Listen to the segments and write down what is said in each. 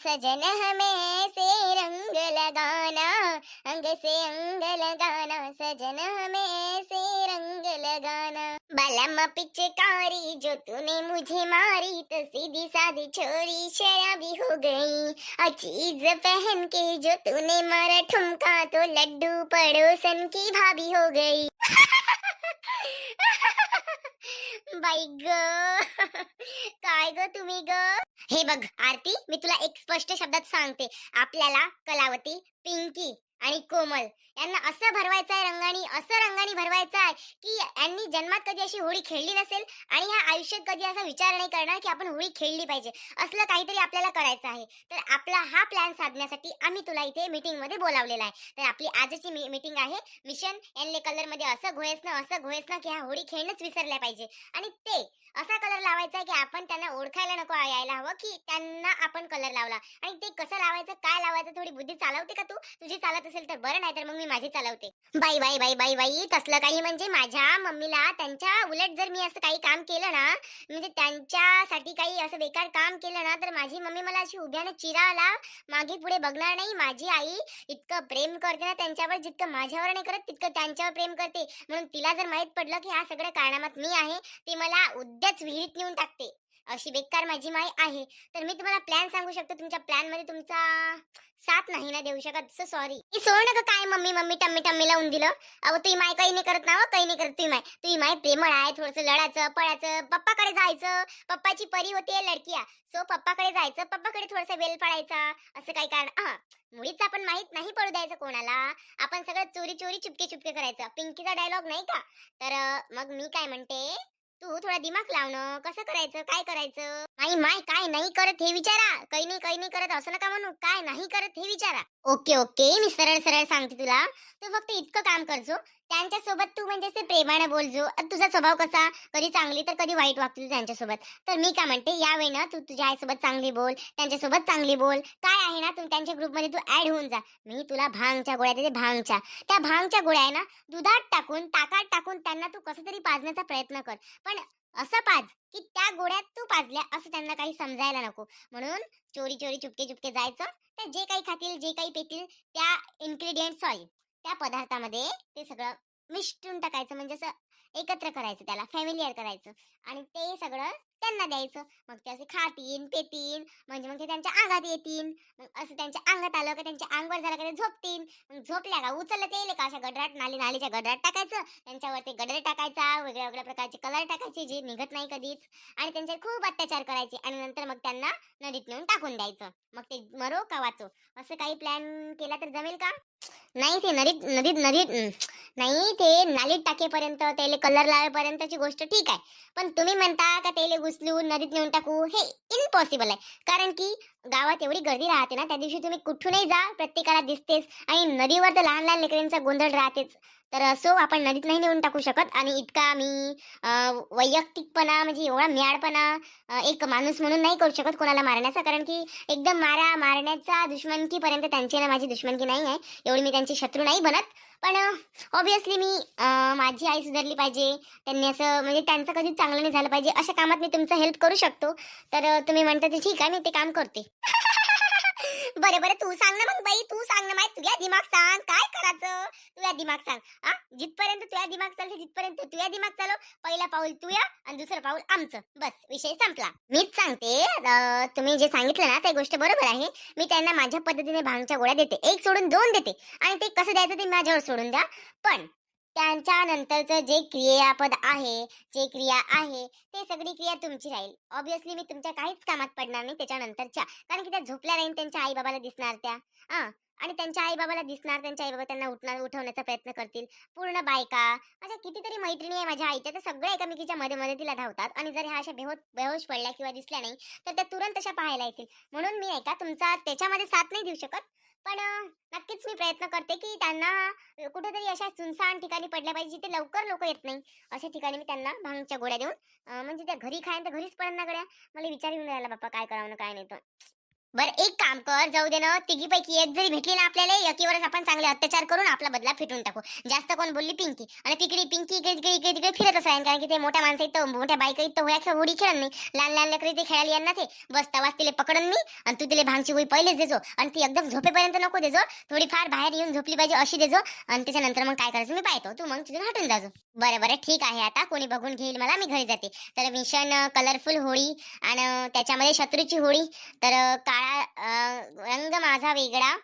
सजन हमें ऐसे रंग लगाना, अंग से अंग लगाना, सजन हमें ऐसे रंग लगाना। बालम पिचकारी जो तूने मुझे मारी, तो सीधी सादी छोरी शराबी हो गई। और चीज पहन के जो तूने मारा ठुमका, तो लड्डू पड़ोसन की भाभी हो गई। बाई ग, काय ग तुम्ही ग. हे बघ आरती, मी तुला एक स्पष्ट शब्दात सांगते, आपल्याला कलावती, पिंकी आणि कोमल यांना असं भरवायचं आहे रंगानी, असं रंगानी भरवायचं आहे की यांनी जन्मात कधी अशी होळी खेळली नसेल आणि ह्या आयुष्यात कधी असा विचार नाही करणार की आपण होळी खेळली पाहिजे. असलं काहीतरी आपल्याला करायचं आहे. तर आपला हा प्लॅन साधण्यासाठी आम्ही तुला इथे मीटिंग मध्ये बोलावलेला आहे. तर आपली आजची मीटिंग आहे मिशन यांले कलर मध्ये असं घोळेस ना की ह्या होळी खेळणंच विसरल्या पाहिजे. आणि ते असा कलर लावायचा की आपण त्यांना ओळखायला नको यायला हवं की त्यांना आपण कलर लावला. आणि ते कसं लावायचं, काय लावायचं, थोडी बुद्धी चालवते का तू? तुझी चालत असेल तर बरं, नाही तर मग मी माझी चालवते. बाई बाई बाई बाई बाई, तसलं काही म्हणजे माझ्या मम्मीला त्यांच्या उलट जर मी असं काही काम केलं ना, म्हणजे त्यांच्यासाठी काही असं बेकार काम केलं ना, तर माझी मम्मी मला अशी उभ्याने चिराला मागे पुढे बघणार नाही. माझी आई इतकं प्रेम करते ना त्यांच्यावर, जितकं माझ्यावर नाही करत तितकं त्यांच्यावर प्रेम करते. म्हणून तिला जर माहित पडलं की हा सगळं कारणामात मी आहे, ती मला उद्याच विहिरीत नेऊन टाकते. अशी बेकार माझी माई आहे. तर मी तुम्हाला प्लॅन सांगू शकतो, तुमच्या प्लॅन मध्ये तुमचा साथ नाही ना देऊ शकत. So sorry. सोड नका काय मम्मी मम्मी टम्मी टम्मी लावून दिलं. अहो तुही माय काही नाही करत ना, काही नाही करत. तुही माय प्रेमळ आहे, थोडस लढायचं पळायचं, पप्पाकडे जायचं. पप्पाची परी होते लडकिया, सो पप्पाकडे जायचं, पप्पाकडे थोडासा वेळ पडायचा. असं काही कारण मुळीच आपण माहित नाही पडू द्यायचं कोणाला. आपण सगळं चोरी चोरी चुपके चुपके करायचं. पिंकीचा डायलॉग नाही का? तर मग मी काय म्हणते, तू थोडा दिमाग लावणं, कसं करायचं, काय करायचं. नाही माय काय नाही करत हे विचारा. काही नाही करत असं नका म्हणू, काय नाही करत हे विचारा. ओके ओके, मी सरळ सरळ सांगते तुला. तू फक्त इतकं काम करजो, त्यांच्यासोबत तू म्हणजे असे प्रेमाने बोलजो. तुझा स्वभाव कसा, कधी चांगली तर कधी वाईट वागतो तू त्यांच्यासोबत. तर मी काय म्हणते, यावेळी ना तू तुझ्या आईसोबत चांगली बोल, त्यांच्यासोबत चांगली बोल. काय आहे ना, तू त्यांच्या ग्रुपमध्ये तू ऍड होऊन जा. मी तुला भांगच्या गोळ्या देते, भांगच्या. त्या भांगच्या गोळ्या आहे ना, दुधात टाकून, ताकात टाकून त्यांना तू कसं तरी पाजण्याचा प्रयत्न कर. पण असं पाज की त्या गोळ्यात तू पाजल्या असं त्यांना काही समजायला नको. म्हणून चोरी चोरी चुपके चुपके जायचं. तर जे काही खातील, जे काही पेतील, त्या इन्ग्रेडियंट सॉरी त्या पदार्थामध्ये ते सगळं मिसळून टाकायचं. म्हणजे असं एकत्र करायचं, त्याला फॅमिलियर करायचं आणि ते सगळं त्यांना द्यायचं. मग ते असे खातील पेतील, म्हणजे मग ते त्यांच्या अंगात येतील. मग असं त्यांच्या अंगात आलं का त्यांच्या अंगावर झालं का ते झोपतील. मग झोपल्या का उचललं ते का अशा गडराट नालीच्या गडराट टाकायचं. त्यांच्यावर ते गडरे टाकायचा, वेगळ्या वेगळ्या प्रकारचे कलर टाकायचे जे निघत नाही कधीच. आणि त्यांच्यावर खूप अत्याचार करायचे आणि नंतर मग त्यांना नदीत नेऊन टाकून द्यायचं. मग ते मरो का वाचो, असं काही प्लॅन केला तर जमेल का? नाही ते नदीत नदीत नदीत नाही, ते नालीत टाकेपर्यंत, त्याला कलर लावेपर्यंतची गोष्ट ठीक आहे. पण तुम्ही म्हणता का त्याला घुसलून नदीत नेऊन टाकू, हे इम्पॉसिबल आहे. कारण की गावात एवढी गर्दी राहते ना, त्या दिवशी तुम्ही कुठूनही जा प्रत्येकाला दिसतेच. आणि नदीवर तर लहान लहान लेकरांचा गोंधळ राहतेच. तर असो आपण नदीत नाही नेऊन टाकू शकत. आणि इतका मी वैयक्तिकपणा म्हणजे एवढा म्याडपणा एक माणूस म्हणून नाही करू शकत कोणाला मारण्याचा. कारण की एकदम मारण्याचा दुश्मनकीपर्यंत त्यांची ना माझी दुश्मनकी नाही आहे. एवढी मी त्यांची शत्रू नाही बनत. पण ऑब्विसली मी माझी आई सुधारली पाहिजे, त्यांनी असं म्हणजे त्यांचं कधीच चांगलं नाही झालं पाहिजे, अशा कामात मी तुमचं हेल्प करू शकतो. तर तुम्ही म्हणता ते ठीक आहे, मी ते काम करते. बरं बरं, तू सांग ना मग बाई, तू सांग ना, माहिती तुझ्या दिमाग सांग काय करायचं. तुझ्या दिमाग सांग. जिथपर्यंत तुझ्या दिमाग चालते तिथपर्यंत तुझ्या दिमाग चालव. पहिला पाऊल तुया आणि दुसरं पाऊल आमचं, बस विषय संपला. मीच सांगते, तुम्ही जे सांगितलं ना ते गोष्ट बरोबर आहे. मी त्यांना माझ्या पद्धतीने भांगच्या गोळ्या देते, एक सोडून दोन देते. आणि ते कसं द्यायचं ते माझ्यावर सोडून द्या. पण त्यांच्या नंतरचं जे क्रियापद आहे, जे क्रिया आहे, ते सगळी क्रिया तुमची राहील. ऑब्विसली मी तुमच्या काहीच कामात पडणार नाही त्याच्यानंतरच्या. कारण की त्या झोपल्या राहील, त्यांच्या आई बाबाला दिसणार त्या. आणि त्यांच्या आई बाबाला दिसणार, त्यांच्या आई बाबा त्यांना उठवण्याचा प्रयत्न करतील. पूर्ण बायका माझ्या कितीतरी मैत्रिणी आहे माझ्या आईच्या, तर सगळ्या एकामेकीच्या मध्ये मदतीला धावतात. आणि जर ह्या अशा बेहोश पडल्या किंवा दिसल्या नाही, तर त्या तुरंत अशा पाहायला येतील. म्हणून मी नाही का तुमचा त्याच्यामध्ये साथ नाही देऊ शकत. पण नक्कीच मी प्रयत्न करते की त्यांना कुठेतरी अशा सुनसान ठिकाणी पडल्या पाहिजे, जिथे लवकर लोक येत नाही, अशा ठिकाणी मी त्यांना भांगच्या गोळ्या देऊन म्हणजे त्या घरी खायन तर घरीच पडन ना गड्या. मला विचार येऊन राहिला बाप्पा काय करावं ना काय नाही तर. बरं एक काम कर, जाऊ दे ना, तिघीपैकी एक जरी भेटली ना आपल्याला, एकीवरच आपण चांगले अत्याचार करून आपला बदला फिटून टाकू. जास्त कोण बोलली पिंकी, आणि तिकडे पिंकी इकडे इकडे इकडे तिकडे फिरतच राहील, कारण की ते मोठ्या माणसं इथं मोठ्या बायका इथं होडी खेळत नाही. लहान लहान लेकरी ते खेळायला यांना ते बस तवाच तिले पकडन मी, आणि तू तिले भांगची गोळी पहिलेच देजो, आणि ती एकदम झोपेपर्यंत नको देजो, थोडीफार बाहेर येऊन झोपली पाहिजे अशी देजो, आणि त्याच्यानंतर मग काय करायचं मी पाहतो, तू मग तिथून हटून जाजो. बरं बरं ठीक आहे, आता कोणी बघून घेईल मला, मी घरी जाते. तर मिशन कलरफुल होळी, आणि त्याच्यामध्ये शत्रूची होळी. तर काळा रंग माझा वेगळा,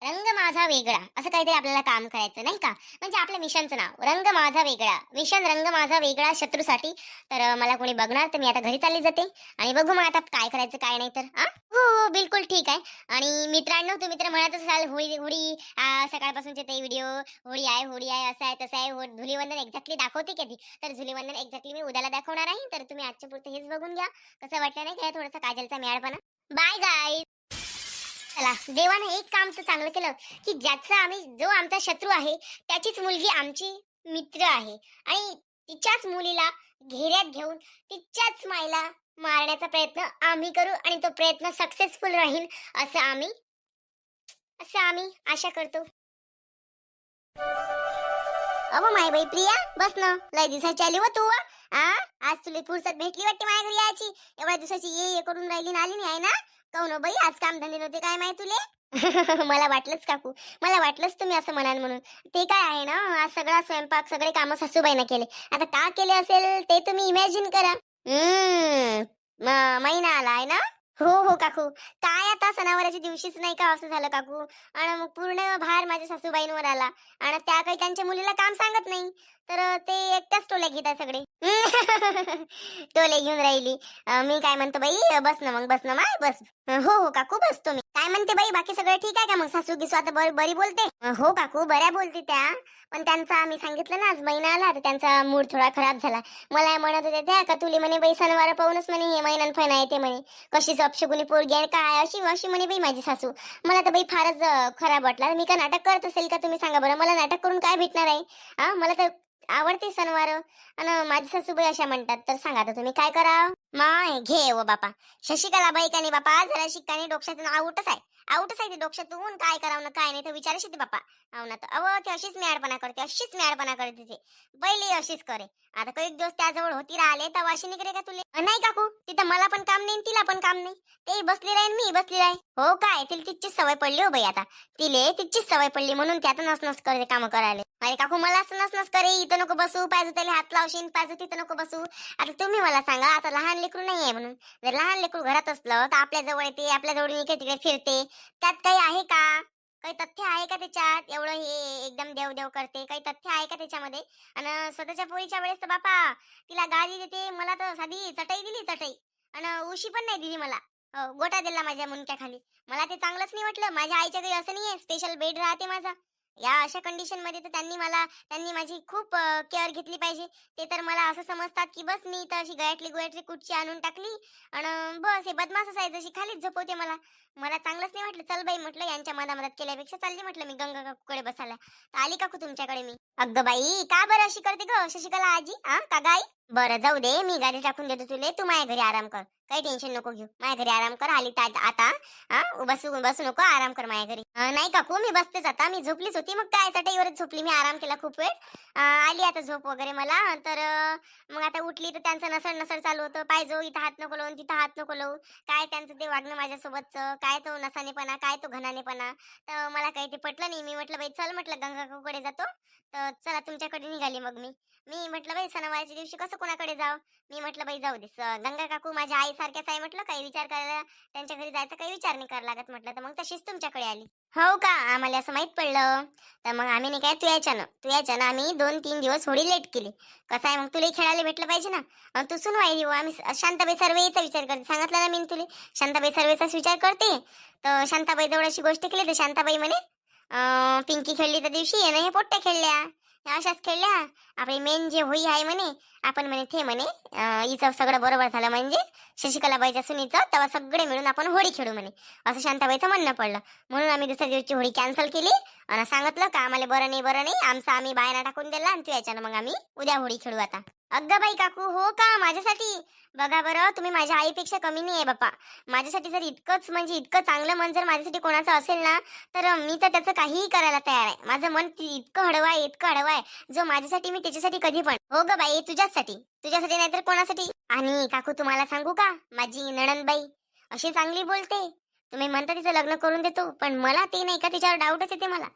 रंग माझा वेगळा, असं काहीतरी आपल्याला काम करायचं नाही का, म्हणजे आपल्या मिशनचं नाव रंग माझा वेगळा, मिशन रंग माझा वेगळा शत्रूसाठी. तर मला कोणी बघणार तर मी आता घरी चालली जाते, आणि बघू मग आता काय करायचं काय नाही तर. हो हो बिलकुल ठीक आहे. आणि मित्रांनो, तुम्ही तर म्हणतच असाल होळी होळी, सकाळपासूनचे ते व्हिडिओ, होळी आहे असं आहे तसं आहे, धुलीवंदन एक्झॅक्टली दाखवते कधी, तर धुलीवंदन एक्झॅक्टली मी उद्याला दाखवणार आहे. तर तुम्ही आजच्या पुरते हेच बघून घ्या, कसं वाटलं नाही काय थोडासा काजलचा म्याडपणा. बाय गाय. चला, देवानं एक काम तर चांगलं केलं, की ज्याचा आम्ही, जो आमचा शत्रू आहे त्याचीच मुलगी आमची मित्र आहे, आणि तिच्याच मुलीला घेऱ्यात घेऊन तिच्याच मायला मारण्याचा प्रयत्न आम्ही करू, आणि तो प्रयत्न सक्सेसफुल राहील असं आम्ही आशा करतो. अहो माय बाई प्रिया, बस ना, लय दिवसाची आली हो तू. आज तुला फुरसत भेटली वाटते माझ्या घरी यायची. एवढ्या दिवसाची ये करून राहिली ना, आली नाही आहे ना. कहू बाई, आज काम धंदे नव्हते काय माहिती तुले. मला वाटलंच काकू, मला वाटलंच तुम्ही असं म्हणाल म्हणून. ते काय आहे ना, आज सगळा स्वयंपाक सगळे कामं सासूबाईनं केले. आता का केले असेल ते तुम्ही इमॅजिन करा. महिना आला आहे ना. हो हो काकू, काय आता सणावाराच्या दिवशीच नाही का असं झालं काकू, आणि मग पूर्ण भार माझ्या सासूबाईंवर आला, आणि त्या काही त्यांच्या मुलीला काम सांगत नाही, तर ते एकट्याच टोले घेत आहे सगळे. टोले घेऊन राहिली. मी काय म्हणतो बाई, बस ना मग, बस ना माय, बस. हो हो काकू बसतो मी. काय म्हणते बाई, बाकी सगळं ठीक आहे का मग, सासू गिसू आता बरी बोलते. हो काकू बऱ्या बोलते त्या, पण त्यांचा आम्ही सांगितलं ना आज महिना आला, तर त्यांचा मूड थोडा खराब झाला. मला म्हणत होते त्या का तुला म्हणे बाई सणवार पाहूनच म्हणे हे महिन्यान फैना येते म्हणे, कशीच अपशकुनी पोरगी आहे काय, अशी अशी म्हणे बाई माझी सासू. मला तर बाई फारच खराब वाटला. मी का नाटक करत असेल का तुम्ही सांगा बरं, मला नाटक करून काय भेटणार आहे. मला तर आवडते सणवार, आणि माझी सासूबाई अशा म्हणतात, तर सांगा आता तुम्ही काय करा. माय घे व बापा, शशिकला बाई का नाही बापा, जरा शिक्काने डोक्यातून आऊटच आहे ते डोक्यातून, काय करावं ना काय नाही तर विचारशील ते बापा. हो ना, तर अव ती अशीच म्याडपणा करते ते, पहिले अशीच करे. आता काही दिवस त्याजवळ होती राहिले तर वाशी निघरे का तुले. नाही काकू, तिथं मला पण काम नाही तिला पण काम नाही, ते बसली राहीन मी बसली राहीन. हो काय, तिला तिचीच सवय पडली हो बाई, आता तिले तिचीच सवय पडली म्हणून त्यात नस करे काम करायला. अरे काकू, मला असं नस करे, इथं नको बसू, पाहिजे त्याला हात लावशील, पाहिजे तिथं नको बसू. आता तुम्ही मला सांगा, आता लहान लेकरू नाहीये म्हणून, जर लहान लेकरू घरात असलं तर आपल्या जवळ येते, आपल्या जवळ इकडे तिकडे फिरते, त्यात काही आहे का, काही तथ्य आहे का त्याच्यात, एवढं हे एकदम देव देव करते, काही तथ्य आहे का त्याच्यामध्ये. आणि स्वतःच्या पोरीच्या वेळेस तर बापा तिला गाली देते, मला तर साधी चटई दिली चटई, आणि उशी पण नाही दिली मला. गोटा दिला माझ्या मुंडक्याखाली. मला ते चांगलंच नाही वाटलं. माझ्या आईच्या घरी असं नाहीये, स्पेशल बेड राहते माझा. या अशा कंडिशन मध्ये तर त्यांनी माझी खूप केअर घेतली पाहिजे. ते तर मला असं समजतात की बस मी तर अशी गळ्यातली कुठची आणून टाकली, आणि बस हे बदमाशच आहे, जशी खालीच झोपवते मला. मला चांगलंच नाही वाटलं. चल बाई म्हटलं, यांच्या मधात केल्यापेक्षा चालली म्हटलं मी गंगा काकूकडे बसायला. तर आली काकू तुमच्याकडे मी. अगं बाई, का बरं अशी करते ग शशिकला आजी, का गाई. बरं जाऊ दे, मी गाडी टाकून देतो तुले, तू माझ्या घरी आराम कर, काही टेन्शन नको घेऊ, माझ्या घरी आराम कर. आली तर आता बसू नको, आराम कर माझ्या घरी. नाही काकू, मी बसतेच आता, मी झोपलीच होती, मग काय चटईवरच झोपली, मी आराम केला खूप वेळ. आली आता झोप वगैरे मला. तर मग आता उठली तर त्यांचं नसळ चालू होतं, पाहिजो इथं हात नको लावून तिथं हात नको लावू, काय त्यांचं ते वागणं माझ्यासोबतचं, काय तो नसानेपणा, काय तो घनानेपणा. तर मला काही ते पटलं नाही. मी म्हटलं बाई चल, म्हटलं गंगा काकूकडे जातो. तर चला तुमच्याकडे निघाली मग मी म्हटलं बाई सणावाराच्या दिवशी कसं कोणाकडे जाव. मी म्हटलं बाई जाऊ दे, गंगा काकू माझ्या आई सारख्याच आहे म्हटलं, काही विचार करायला त्यांच्या घरी जायचं काही विचार नाही करायला लागत म्हटलं, तर मग तशीच तुमच्याकडे आली. हो का, आम्हाला असं माहित पडलं. तर मग आम्ही नाही काय, तू यायच्या ना आम्ही 2-3 दिवस होळी लेट केली. कसं आहे मग, तुला खेळायला भेटलं पाहिजे ना. तू सुनवाई हो, आम्ही शांताबाई सर्वेचा विचार करते, सांगितलं ना मी तुला, शांताबाई सर्वेचाच विचार करते. तर शांताबाई जवळ अशी गोष्ट केली तर शांताबाई म्हणे पिंकी खेळली त्या दिवशी आहे ना, हे पोट्ट्या खेळल्या, ह्या अशाच खेळल्या. आपली मेन जे होई आहे म्हणे, आपण म्हणे ते म्हणे हिचं सगळं बरोबर झालं म्हणजे शशिकलाबाईच्या सुनीचं, तेव्हा सगळे मिळून आपण होळी खेळू म्हणे, असं शांताबाईचं म्हणणं पडलं. म्हणून आम्ही दुसऱ्या दिवशी होळी कॅन्सल केली, आणि सांगितलं का आम्हाला बरं नाही आमचं आम्ही बायना टाकून दिला, आणि तू याच्यानं मग आम्ही उद्या होळी खेळू आता. अगं बाई काकू, हो का? माझ्यासाठी? बघा बरं, तुम्ही माझ्या आईपेक्षा कमी नाही आहे बाप्पा. माझ्यासाठी जर इतकंच म्हणजे इतकं चांगलं मन जर माझ्यासाठी कोणाचं असेल ना, तर मी तर त्याचं काहीही करायला तयार आहे. माझं मन इतकं हळवं आहे, इतकं हळवं आहे, जो माझ्यासाठी मी त्याच्यासाठी कधी पण. हो गं बाई, तुझ्याचसाठी. तुझ्यासाठी नाहीतर कोणासाठी? आणि काकू तुम्हाला सांगू का? माझी नणंदबाई अशी चांगली बोलते. तुम्ही म्हणता तिचं लग्न करून देतो, पण मला ते नाही का तिच्यावर डाऊटच येते मला.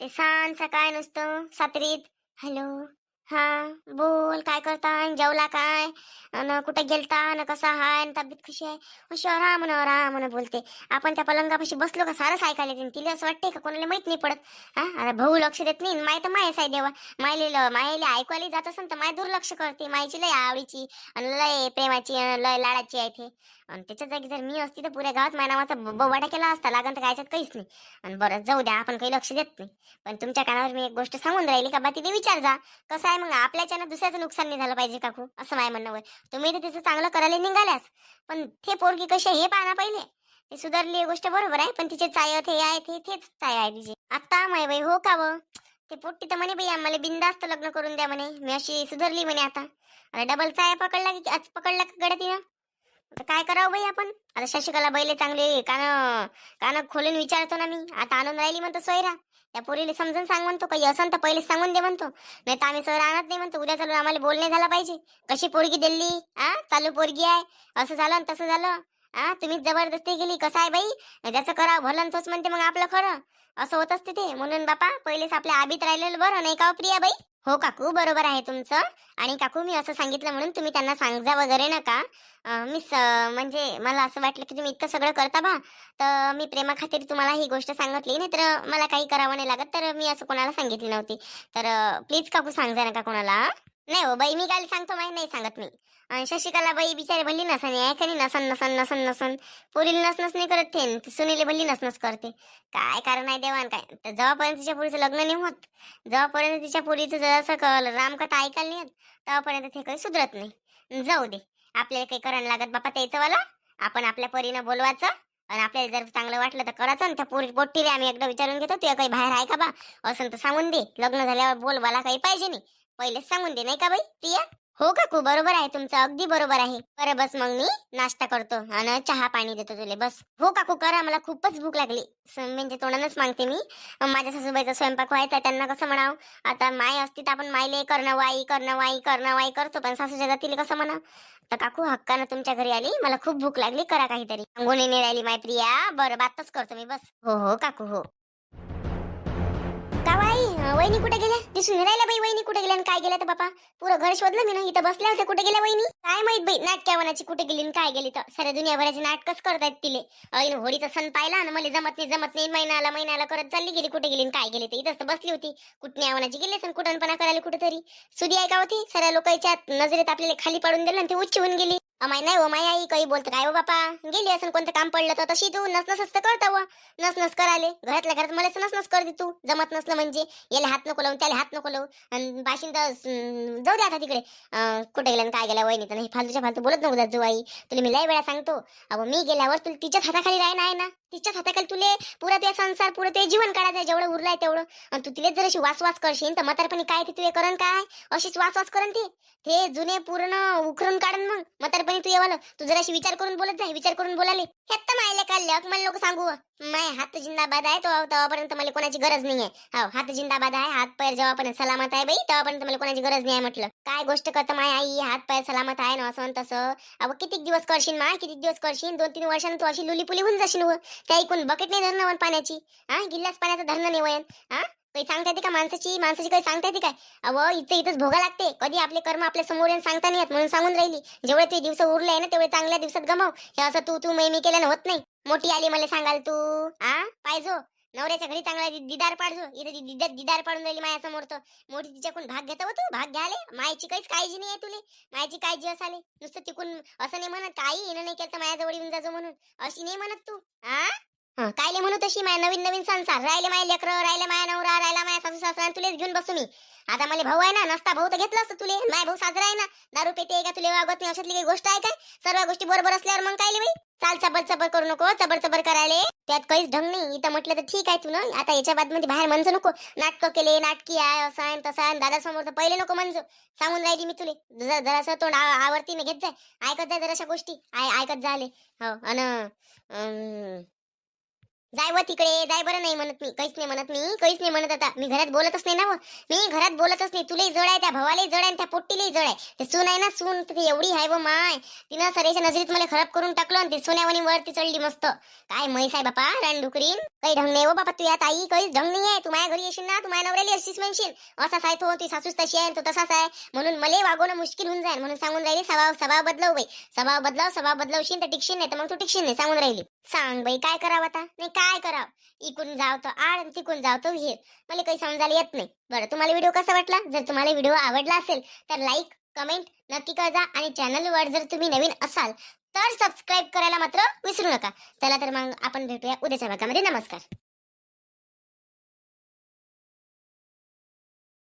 ते सकाळ नुसतं सात्रीत, हॅलो, हां, बोल काय करता? अन् जेवला काय? अन कुठे गेलता? अन कसा हाय? अन तब्येत कशी आहे? अशी राम बोलते. आपण त्या पलंगापाशी बसलो का सारंच ऐकायला येते. तिला असं वाटतंय का कोणाला माहित नाही पडत? हां, आता भाऊ लक्ष देत नाही. माय तर मायच आहे देवा. मायलेलं ऐकवायला जात असेल तर माय दुर्लक्ष करते. मायची लय आवडीची अन लय प्रेमाची अन लय लाडाची आहे ते. आणि त्याच्या जागी जर मी असती तर पुऱ्या गावात माझ्या नावाचा बोबाटा केला असता. लागन तर कायच्यात काहीच नाही. आणि बरं जाऊ द्या, आपण काही लक्ष देत नाही. पण तुमच्या कानावर मी एक गोष्ट सांगून राहिली का बा तिने विचार जा. कसं आहे मग आपल्याच्यानं दुसऱ्याचं नुकसान नाही झालं पाहिजे काकू, असं माझं म्हणणं होय. तुम्ही तर तिचं चांगलं करायला निघाल्यास, पण ते पोरगी कशी आहे हे पाहा ना पहिले. ती सुधारली ही गोष्ट बरोबर आहे, पण तिचे चायत हे आहे तेच चाय आहे तिचे. आता माय बाई हो का व? ते पोट्टी तर म्हणे बाई आम्हाला बिनधास्त लग्न करून द्या म्हणे. मी अशी सुधारली म्हणे आता. अरे डबल चाय पकडला की आज पकडला का गड्या तिनं? आता काय करावं बाई आपण? आता शशिकला बैले चांगले कान खोलून विचारतो ना मी. आता आणून राहिली म्हणतो सोयरा. त्या पोरीला समजून सांग म्हणतो, काही असं तर पहिले सांगून दे म्हणतो. नाही तर आम्ही सोयरा आणत नाही म्हणतो. उद्या चालून आम्हाला बोलणे झाला पाहिजे. कशी पोरगी दिली? चालू पोरगी आहे. असं झालं आणि तसं झालं. तुम्हीच जबरदस्ती केली. कसं आहे बाई? ज्याचं करावं भलं तोच म्हणते मग आपलं खरं. असं होत असते ते. म्हणून बापा पहिलेच आपल्या आबीत राहिलेलं बरं नाही का हो प्रिया बाई? हो काकू, बरोबर आहे तुमचं. आणि काकू मी असं सांगितलं म्हणून तुम्ही त्यांना सांगजा वगैरे नका. म्हणजे मला असं वाटलं की तुम्ही इतकं सगळं करता बा, तर मी प्रेमाखातीर तुम्हाला ही गोष्ट सांगितली नाही तर मला काही करावं नाही लागत, तर मी असं कोणाला सांगितली नव्हती. तर प्लीज काकू सांगजा नका कोणाला. नाही हो बाई, मी काय सांगतो माहिती नाही सांगत मी. आणि शशिकला बाई बिचारी भल्ली नसन आहे का नाही, नसन नसन नसन नसन पोरीला नसनस नाही करत ते सुनीले भल्ली नसनस करते. काय कारण आहे देवान काय? तर जेव्हापर्यंत तिच्या पोरीचं लग्न नाही होत, जेव्हापर्यंत तिच्या पोरीचं जसं रामकथा ऐकायला नाही येत, तेव्हापर्यंत ते काही सुधरत नाही. जाऊ दे, आपल्याला काही करायला लागत बापा त्याचं वाला. आपण आपल्या परीनं बोलवायचं आणि आपल्याला जर चांगलं वाटलं तर करायचं. आणि त्या पोरी पोट्टीला आम्ही एकदा विचारून घेतो, तुला काही बाहेर आहे का बा? असं तर सांगून दे. लग्न झाल्यावर बोल, मला काही पाहिजे नाही. पहिलेच सांगून दे नाही का बाई प्रिया? हो काकू, बरोबर आहे तुमचं, अगदी बरोबर आहे. बरं बस मग मी नाश्ता करतो आणि चहा पाणी देतो तुले. बस हो काकू करा, मला खूपच भूक लागली. म्हणजे तोंडानच मागते मी. माझ्या सासूबाईचा स्वयंपाक व्हायचा, त्यांना कसं म्हणावं? आता माय असती तर आपण मायले करणं वाई करतो, पण सासूच्या जातीला कसं म्हणावं? तर काकू हक्कानं तुमच्या घरी आली, मला खूप भूक लागली, करा काहीतरी. अंगोणी नाही राहिली माय प्रिया. बरं बातच करतो मी. बस हो हो काकू हो. का बाई, वहिनी कुठे गेल्या? दिसून नाही राहिल्या बाई. वहिनी कुठे गेल्या आणि काय गेल्या तर बापा? पुरं घर शोधलं मी ना, इथं बसल्या होत्या. कुठे गेल्या वहिनी? काय माहित बाई, नाटक्यावनाची कुठे गेली आणि काय गेली तर. साऱ्या दुनियाभराचे नाटकच करतायत तिले. होळीचा सण पाहिला आणि मला जमत नाही महिन्याला करत चालली गेली. कुठे गेली आणि काय गेली तर इथंच तर बसली होती. कुठल्या आवनाची गेली सण कुटणपणा करायला कुठेतरी. सुदी आहे का होती? साऱ्या लोकांच्या नजरेत आपल्याला खाली पाडून दिलं आणि ती उच्च होऊन गेली. अमाय नाही हो, माय आई काही बोलत काय हो बापा? गेली असं कोणतं काम पडलं तर तशी तू नसनसच तर करता व. नसनस कराले घरातल्या घरात मलाच नसनस करते तू. जमत नसलं म्हणजे याला हात नको लावून त्याला हात नको लावू. आणि बाशिंदा जाऊ दे आता तिकडे. कुठे गेल्या आणि काय गेल्या वहिनी तर नाही फालतूच्या फालतू बोलत नको जात आई. तुला मी लय वेळा सांगतो, अहो मी गेल्यावर तुला तिच्याच हाताखाली राही नाही ना. तिच्याच हाताखाली तुले पुरा ते संसार पुरं ते जीवन काढायचं जेवढं उरलाय तेवढं. आणि तू तिलेच जर अशी वास करशील तर म्हातारपणी काय ते तुझे करण काय? अशीच वास करण ते जुने पूर्ण उखरून काढन. मग म्हातारपणी तू येवालं तू जर अशी विचार करून बोलत जाय, विचार करून बोलाले. हे तर मायला काढलं मला लोक सांगू माय हात जिंदाबाद आहे तो, तेव्हापर्यंत मला कोणाची गरज नाहीये. हो हात जिंदाबाद आहे, हात पैर जेव्हापर्यंत सलामत आहे बाई तेव्हापर्यंत मला कोणाची गरज नाही आहे म्हटलं. काय गोष्ट करतं माय आई, हात पैर सलामत आहे ना असं तसं. अहो किती दिवस करशील माय, किती दिवस करशील? 2-3 वर्षांनी तू अशी लुलीपुली होऊन जाशील व. त्या ऐकून बकेट नाही धरणं वन पाण्याची. गिल्लास पाण्याचं धरणं नाही वयन. काही सांगता येते का माणसाची काही सांगता येते काय? अहो इथंच भोगा लागते. कधी आपले कर्म आपल्या समोर येऊन सांगता नाही येत, म्हणून सांगून राहिली. जेवढे ते दिवस उरले आहे ना तेवढे चांगल्या दिवसात गमाव. हे असं तू मी केल्यानं होत नाही. मोठी आली मला सांगाल तू. पाहिजो नवऱ्याच्या घरी चांगला दिदार पाडजो. इथं दिदार पाडून राहिली माझ्यासमोर तर. मोठी तिच्याकडून भाग घेतो तू, भाग घ्याले. मायची काहीच काळजी नाही आहे तुले. मायची काळजी असाले नुसतं तिकून असं नाही म्हणत काही येणं नाही केलं तर माझ्याजवळ येऊन जाजो म्हणून. अशी नाही म्हणत तू. कायले म्हणू तशी माय नवीन नवीन संसार राहिले, माय लेकरं राहिले, माया नवरा राहिला, माया सासू सासरा तुलेच घेऊन बसू मी. आता मला भाऊ आहे ना, नसता भाऊ तर घेतलं असतं तुले. माय भाऊ साजरा आहे ना, दारू पेते का तुले वागत नाही अशातली काही गोष्ट आहे काय? सर्व गोष्टी बरोबर असल्यावर मग कायले बाई चाल चबर चबर करू नको, चबर चबर करायले त्यात काहीच ढंग नाही. इथं म्हटलं तर ठीक आहे तू ना, आता याच्या बाद मध्ये बाहेर म्हणजो नको नाटकं केले, नाटकी आहे असं आहे तसं आहे, दादा समोर तर पहिले नको म्हणजो. सांगून राहिली मी तुले, जरासं तोंड आवर्तीने घेत जाय, ऐकत जाय जराशा गोष्टी ऐकत झाले. हो अन जाय व तिकडे जाय बरं. नाही म्हणत मी, काहीच नाही म्हणत, मी काहीच नाही म्हणत. आता मी घरात बोलतच नाही ना व, मी घरात बोलतच नाही. तुलाही जड आहे, त्या भावालाही जड आहे, त्या पोट्टीलाही जड आहे. ते सून आहे ना, सून ती एवढी आहे व माय, तिनं सरेच्या नजरेत मला खराब करून टाकलं आणि ती सोन्यावानी वरती चढली मस्त. काय म्हैस आहे बापा रणडुकरीन, काही ढंग नाही हो बापा. तू यात आई काहीच ढंग नाही आहे. तू माझ्या घरी येशील ना, तू माझ्या नवऱ्याला अशीच म्हणशील असाच आहे तो, ती सासूच तशी आहे, तो तसाच आहे, म्हणून मला वागवणं मुश्किल होऊन जाईल. म्हणून सांगून राहिली स्वभाव बदलव बाई, स्वभाव बदलवशील तर टिकशील, नाही तर मग तू टिकशील नाही. सांगून राहिली. सांग बाई काय करावं आता, नाही काय करावं. इकून जाव तर आड आणि तिकून जाव तर विहीर, मला काही समजायला येत नाही. बरं तुम्हाला व्हिडिओ कसा वाटला? जर तुम्हाला व्हिडिओ आवडला असेल तर लाईक कमेंट नक्की करा आणि चॅनलवर जर तुम्ही नवीन असाल तर सबस्क्राईब करायला मात्र विसरू नका. चला तर मग आपण भेटूया उद्याच्या भागामध्ये. नमस्कार.